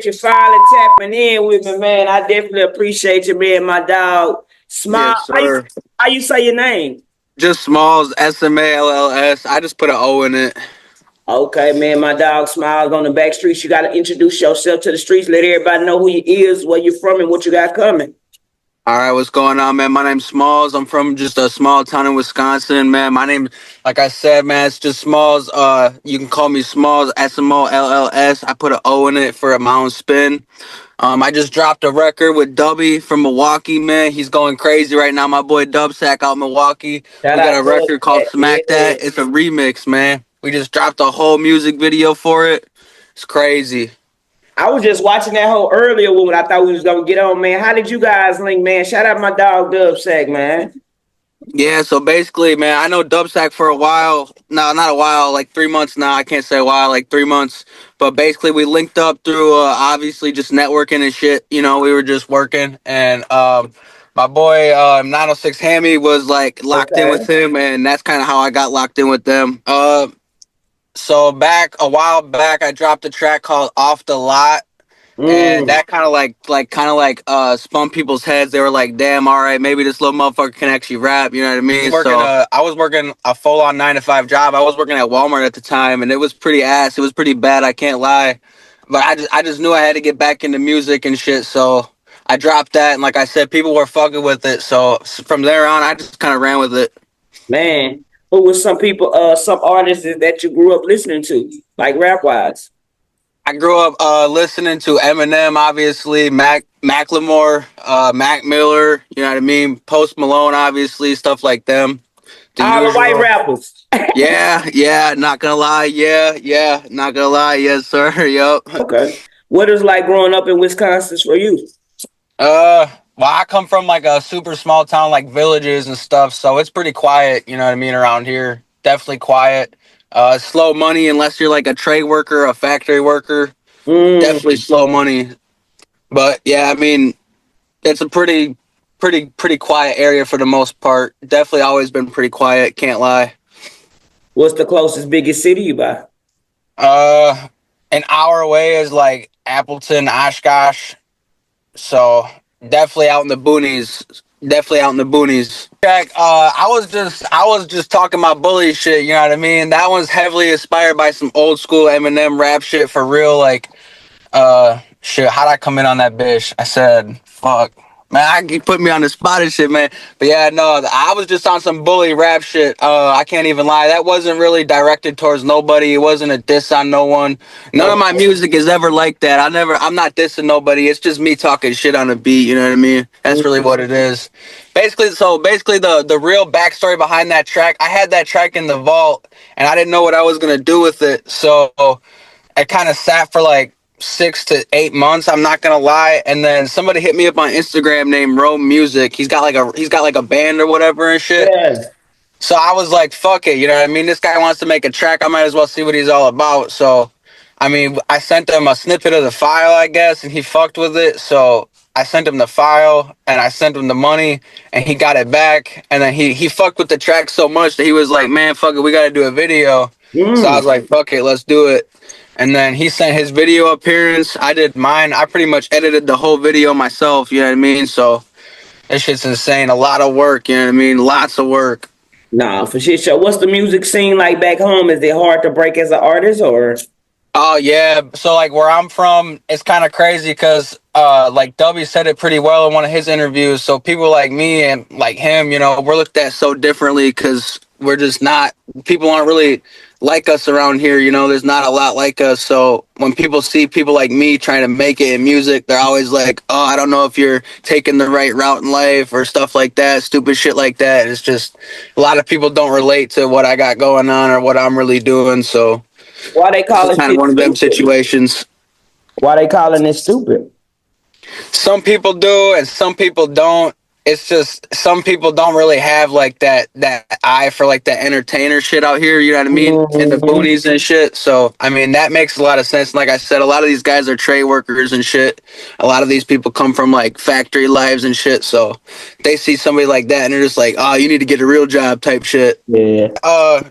You finally tapping in with me, man. I definitely appreciate you, man. My dog, Smile. Yes, sir. How you say your name? Just Smalls, SMALLS. I just put an O in it. Okay, man. My dog, Smiles on the back streets. You got to introduce yourself to the streets. Let everybody know who you is, where you from, and what you got coming. All right, what's going on, man? My name's Smalls. I'm from just a small town in Wisconsin, man. My name, like I said, man, it's just Smalls. You can call me Smalls, SMOLLS. I put an O in it for a mountain spin. I just dropped a record with Dubby from Milwaukee, man. He's going crazy right now. My boy Dubb Saq out in Milwaukee. Shout We got out a to record called that. Smack Yeah. That. It's a remix, man. We just dropped a whole music video for it. It's crazy. I was just watching that whole earlier when I thought we was gonna get on, man. How did you guys link, man? Shout out my dog Dubb Saq, man. Yeah, so basically, man, I know Dubb Saq for a while. No, not a while, like 3 months now. I can't say a while, like 3 months. But basically, we linked up through obviously just networking and shit. You know, we were just working. And my boy 906hammy was like locked in with Okay. him. And that's kind of how I got locked in with them. So back a while back, I dropped a track called Off the Lot, and Mm. that kind of like spun people's heads. They were like, "Damn, all right, maybe this little motherfucker can actually rap." You know what I mean? I was working a full on 9 to 5 job. I was working at Walmart at the time, and it was pretty ass. It was pretty bad. I can't lie, but I just knew I had to get back into music and shit. So I dropped that, and like I said, people were fucking with it. So from there on, I just kind of ran with it. Man, who was some people, some artists that you grew up listening to, like rap wise? I grew up listening to Eminem, obviously, Macklemore, Mac Miller, you know what I mean? Post Malone, obviously, stuff like them. The All the white usual. rappers. Yeah, not gonna lie. Yeah, not gonna lie. Yes, sir. Yup. Okay. What is like growing up in Wisconsin for you? Well, I come from like a super small town, like villages and stuff, so it's pretty quiet, you know what I mean, around here. Definitely quiet. Slow money unless you're like a trade worker, a factory worker. Mm. Definitely slow money. But yeah, I mean, it's a pretty quiet area for the most part. Definitely always been pretty quiet, can't lie. What's the closest biggest city you by? Uh an hour away is like Appleton, Oshkosh. So definitely out in the boonies. Definitely out in the boonies. Jack, I was just talking my bully shit, you know what I mean? That one's heavily inspired by some old school Eminem rap shit for real, like shit, how'd I come in on that bitch? I said, fuck. Man, I keep putting me on the spot and shit, man. But yeah, no, I was just on some bully rap shit. I can't even lie. That wasn't really directed towards nobody. It wasn't a diss on no one. None of my Okay. music is ever like that. I'm not dissing nobody. It's just me talking shit on a beat, you know what I mean? That's really what it is. Basically the real backstory behind that track, I had that track in the vault and I didn't know what I was gonna do with it. So I kind of sat for like 6 to 8 months. I'm not gonna lie. And then somebody hit me up on Instagram named Rome Music. He's got like a band or whatever and shit. Yeah. So I was like, fuck it, you know what I mean? This guy wants to make a track. I might as well see what he's all about. So, I mean, I sent him a snippet of the file, I guess, and he fucked with it. So I sent him the file and I sent him the money and he got it back. And then he fucked with the track so much that he was like, man, fuck it, we got to do a video. So I Mm. was like, fuck it, let's do it. And then he sent his video appearance. I did mine. I pretty much edited the whole video myself, you know what I mean? So that shit's insane. A lot of work, you know what I mean? Lots of work. Nah, for shit show. What's the music scene like back home? Is it hard to break as an artist or? Oh yeah, so like where I'm from, it's kind of crazy because like Dubby said it pretty well in one of his interviews. So people like me and like him, you know, we're looked at so differently because we're just not. People aren't really like us around here. You know, there's not a lot like us. So when people see people like me trying to make it in music, they're always like, "Oh, I don't know if you're taking the right route in life or stuff like that, stupid shit like that." It's just a lot of people don't relate to what I got going on or what I'm really doing. So. Why they This is calling kind of shit one of them stupid? situations. Why they calling it stupid? Some people do, and some people don't. It's just some people don't really have like that eye for like that entertainer shit out here. You know what I mean? In the Mm-hmm. boonies and shit. So I mean that makes a lot of sense. Like I said, a lot of these guys are trade workers and shit. A lot of these people come from like factory lives and shit. So they see somebody like that and they're just like, "Oh, you need to get a real job," type shit. Yeah.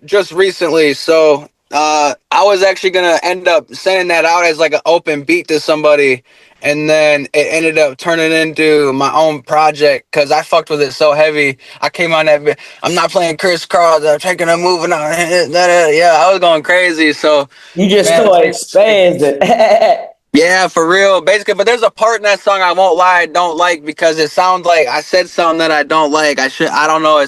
Just recently, so I was actually gonna end up sending that out as like an open beat to somebody, and then it ended up turning into my own project because I fucked with it so heavy. I came on that. I'm not playing crisscross. I'm taking a moving on. Yeah, I was going crazy. So, You just man, started spazzing. yeah, for real. Basically, but there's a part in that song I won't lie I don't like because it sounds like I said something that I don't like. I don't know.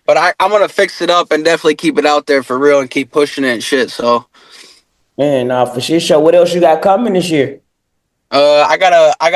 But I'm gonna fix it up and definitely keep it out there for real and keep pushing it and shit. So. Man, for sure. What else you got coming this year? I got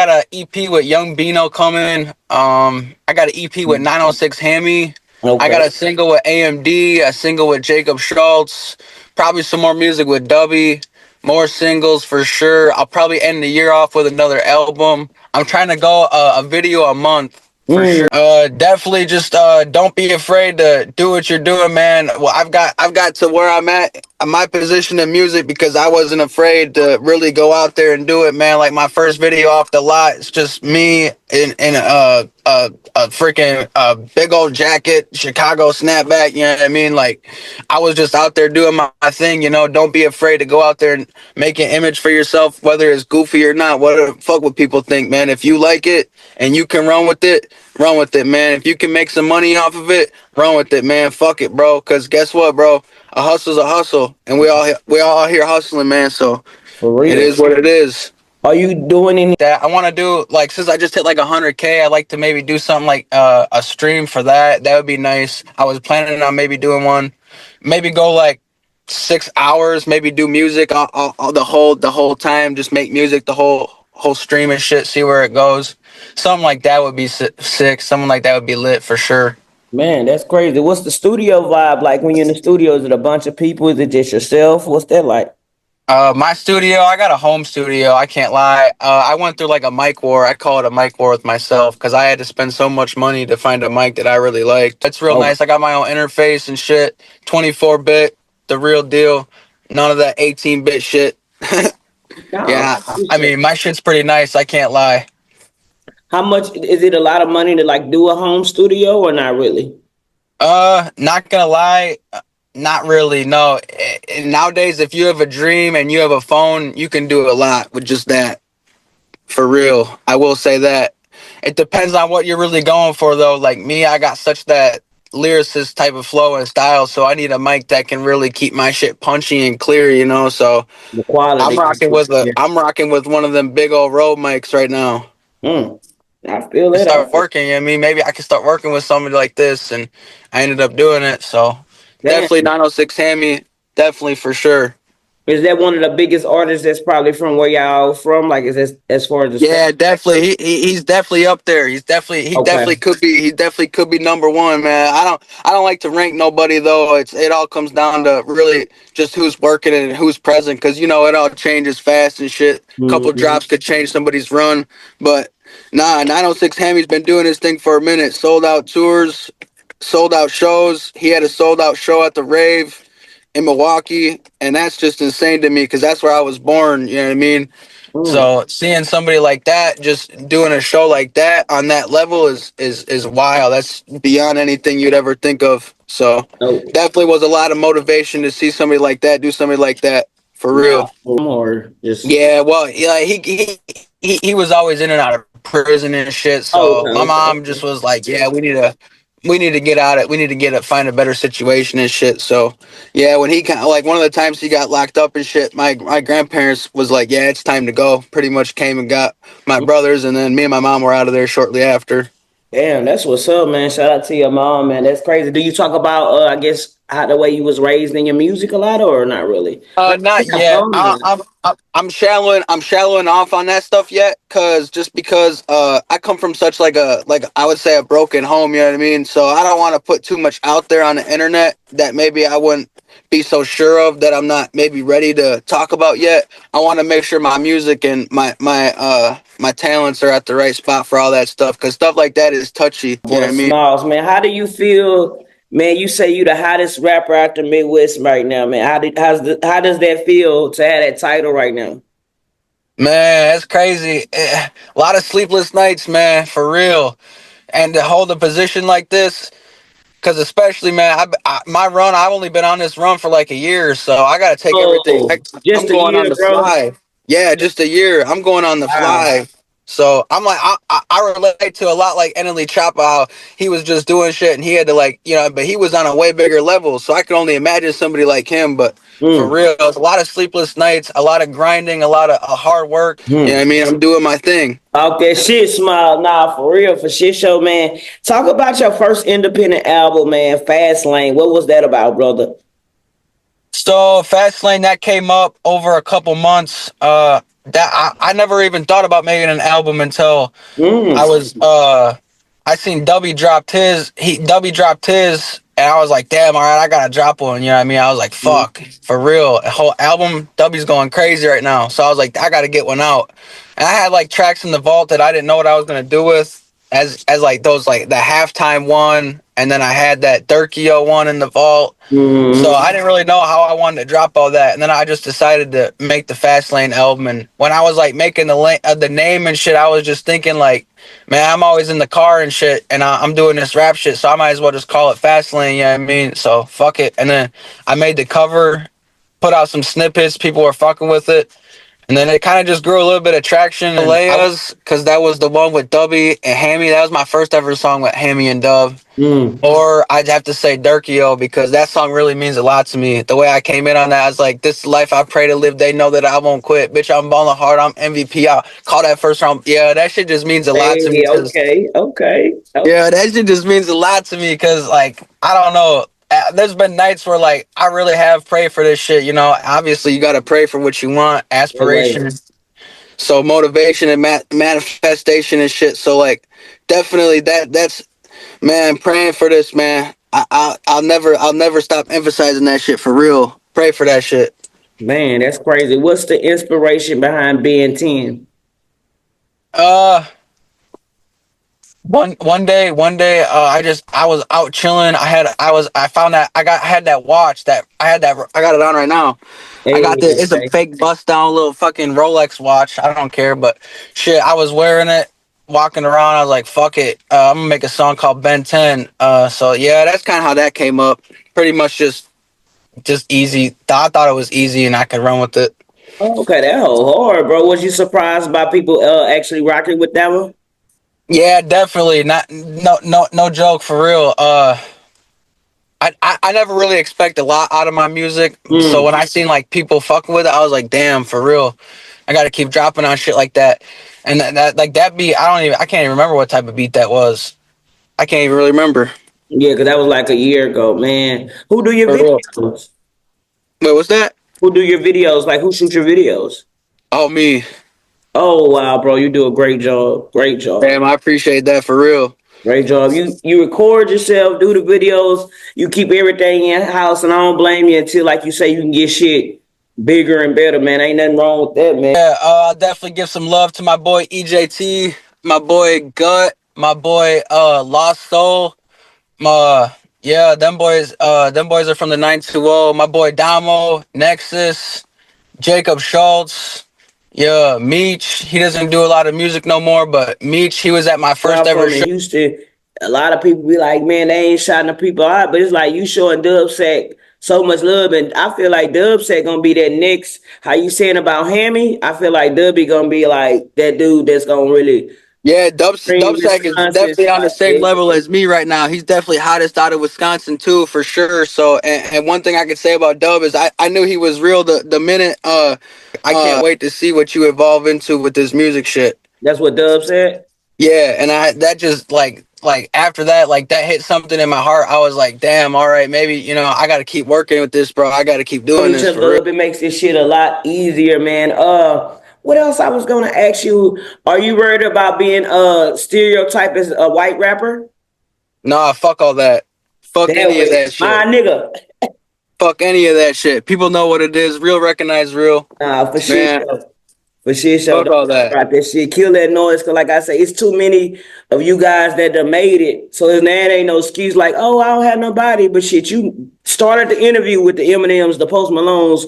a EP with Young Bino coming. I got an EP with 906hammy. I Okay. got a single with AMD, a single with Jacob Schultz, probably some more music with Dubby, more singles for sure. I'll probably end the year off with another album. I'm trying to go a video a month for Mm, sure. Definitely just don't be afraid to do what you're doing, man. Well, I've got to where I'm at my position in music because I wasn't afraid to really go out there and do it, man. Like my first video off the lot, it's just me in a freaking big old jacket, Chicago snapback. You know what I mean? Like I was just out there doing my thing. You know, don't be afraid to go out there and make an image for yourself, whether it's goofy or not. What the fuck would people think, man? If you like it and you can run with it, man. If you can make some money off of it, run with it, man. Fuck it, bro. Cause guess what, bro? A hustle's a hustle, and we all here hustling, man. So for it real. is what it is. Are you doing any? That I want to do, like, since I just hit like 100K, I'd like to maybe do something like a stream for that. That would be nice. I was planning on maybe doing one, maybe go like 6 hours, maybe do music all the whole time, just make music the whole stream and shit. See where it goes. Something like that would be sick. Something like that would be lit for sure. Man, that's crazy. What's the studio vibe like when you're in the studio? Is it a bunch of people? Is it just yourself? What's that like? My studio, I got a home studio. I can't lie. I went through like a mic war. I call it a mic war with myself because I had to spend so much money to find a mic that I really liked. It's real Oh, nice. I got my own interface and shit. 24-bit, the real deal. None of that 18-bit shit. no. Yeah, I mean, my shit's pretty nice. I can't lie. How much is it? A lot of money to like do a home studio or not really? Not gonna lie, not really. No. Nowadays, if you have a dream and you have a phone, you can do a lot with just that. For real, I will say that. It depends on what you're really going for, though. Like me, I got such that lyricist type of flow and style, so I need a mic that can really keep my shit punchy and clear, you know. So The quality. Yeah. I'm rocking with one of them big old Rode mics right now. Mm, I feel To it. I start feel. working, I mean, maybe I can start working with somebody like this, and I ended up doing it. So Damn. definitely 906 Hammy, definitely for sure. Is that one of the biggest artists that's probably from where y'all from? Like, is this as far as the state? Yeah, definitely. He's definitely up there. He Okay. definitely could be. He definitely could be number one, man. I don't like to rank nobody though. It all comes down to really just who's working and who's present, because you know it all changes fast and shit. Couple Mhm. drops could change somebody's run, but nah, 906 Hammy's been doing his thing for a minute. Sold out tours, sold out shows. He had a sold out show at the Rave in Milwaukee, and that's just insane to me because that's where I was born. You know what I mean? Mm. So seeing somebody like that just doing a show like that on that level is wild. That's beyond anything you'd ever think of. So Oh, definitely was a lot of motivation to see somebody like that do something like that for nah, real. or just. Yeah, well, yeah, he was always in and out of prison and shit. Oh, So my okay, mom okay. just was like, "Yeah, we need to get out it. We need to find a better situation and shit." So yeah, when he kind of like one of the times he got locked up and shit, my grandparents was like, "Yeah, it's time to go." Pretty much came and got my brothers, and then me and my mom were out of there shortly after. Damn, that's what's up, man. Shout out to your mom, man. That's crazy. Do you talk about, I guess, how the way you was raised in your music a lot, or not really? Like, you Not got yet. songs out. I'm shallowing off on that stuff yet, because I come from such like I would say a broken home. You know what I mean? So I don't want to put too much out there on the internet that maybe I wouldn't be so sure of, that I'm not maybe ready to talk about yet. I want to make sure my music and my talents are at the right spot for all that stuff, because stuff like that is touchy. You know Boy, what I mean? Smalls, man. How do you feel, man? You say you the hottest rapper out the Midwest right now, man. How does that feel to have that title right now? Man, that's crazy. A lot of sleepless nights, man, for real. And to hold a position like this, Cause especially, man, my run, I've only been on this run for like a year, so I gotta take everything. Oh, I'm just a going on year, the bro. fly. Yeah, just a year. I'm going on the Wow. fly. So I'm like, I relate to a lot like Enely Choppa, how he was just doing shit and he had to like, but he was on a way bigger level. So I could only imagine somebody like him. But for Mm. real, it's a lot of sleepless nights, a lot of grinding, a lot of hard work. You know what Mm. I mean? I'm doing my thing. Talk that shit, Smile. Nah, for real, for shit show, man. Talk about your first independent album, man. Fast Lane. What was that about, brother? So Fast Lane, that came up over a couple months. That I never even thought about making an album until I Mm. was I seen Dubby dropped his, and I was like, damn, all right, I gotta drop one. You know what I mean? I was like, Mm. fuck, for real. A whole album, Dubby's going crazy right now. So I was like, I gotta get one out. And I had like tracks in the vault that I didn't know what I was gonna do with, as like those like the halftime one, and then I had that Durkio one in the vault. So Mm. I didn't really know how I wanted to drop all that, and then I just decided to make the Fast Lane album. And when I was like making the name and shit, I was just thinking like, man, I'm always in the car and shit, and I'm doing this rap shit, so I might as well just call it Fast Lane. You know what I mean? So fuck it. And then I made the cover, put out some snippets, people were fucking with it, and then it kind of just grew a little bit of traction. Leia's, because that was the one with Dubby and Hammy. That was my first ever song with Hammy and Dub. Mm. Or I'd have to say Durkio, because that song really means a lot to me. The way I came in on that, I was like, this life I pray to live, they know that I won't quit. Bitch, I'm balling hard, I'm MVP. I'll call that first round. Yeah, that shit just means a lot to me. Hey, okay, okay. Yeah, that shit just means a lot to me because, like, I don't know. There's been nights where, like, I really have prayed for this shit, Obviously, you got to pray for what you want, Always. aspiration. So, motivation and manifestation and shit. So, like, definitely that's, man, praying for this, man. I'll never stop emphasizing that shit for real. Pray for that shit. Man, that's crazy. What's the inspiration behind being 10? Uh, one day, I was out chilling. I found that I had that watch that I got it on right now. I got Hey, this. It's a fake bust down little fucking Rolex watch. I don't care, but shit, I was wearing it, walking around. I was like, fuck it. I'm gonna make a song called Ben 10. So yeah, that's kind of how that came up. Pretty much just easy. I thought it was easy and I could run with it. okay, that whole hard, bro. Was you surprised by people actually rocking with that one? Yeah, definitely. Not no joke for real. I never really expect a lot out of my music. So Mm. when I seen like people fucking with it, I was like, damn, for real. I gotta keep dropping on shit like that. And that beat, I can't even remember what type of beat that was. I can't even really remember. Yeah, because that was like a year ago, man. Who do your For real. videos? Wait, what's that? Who do your videos? Like, who shoots your videos? Oh, me. Oh, wow, bro. You do a great job. Great job. Damn, I appreciate that for real. Great job. You record yourself, do the videos, you keep everything in house, and I don't blame you until, like you say, you can get shit bigger and better, man. Ain't nothing wrong with that, man. Yeah, I'll definitely give some love to my boy EJT, my boy Gut, my boy Lost Soul. Yeah, them boys are from the 920. My boy Damo, Nexus, Jacob Schultz. Yeah, Meech. He doesn't do a lot of music no more, but Meech, he was at my first I'm ever from in show. Houston. A lot of people be like, man, they ain't shouting the people out, but it's like you showing Dubb Saq so much love, and I feel like Dubb Saq gonna be that next. How you saying about Hammy? I feel like Dubby gonna be like that dude that's gonna really Yeah, bring Dub Saq is Wisconsin. definitely on the same level as me right now. He's definitely hottest out of Wisconsin too, for sure. So, and one thing I could say about Dub is I knew he was real the minute. I can't wait to see what you evolve into with this music shit. That's what Dubb said. Yeah, and that just like after that, like that hit something in my heart. I was like, damn, all right, maybe I got to keep working with this, bro. I got to keep doing Each this other for real. up, it makes this shit a lot easier, man. What else I was gonna ask you? Are you worried about being stereotyped as a white rapper? Nah, fuck all that. Fuck That any of way, that my shit. nigga. Fuck any of that shit. People know what it is. Real recognize real. Nah, for shit Man, show. For shit show. fuck Don't all that. rap that shit. Kill that noise. Cause like I say, it's too many of you guys that done made it. So his name ain't no excuse like, oh, I don't have nobody. But shit, you started the interview with the Eminems, the Post Malones.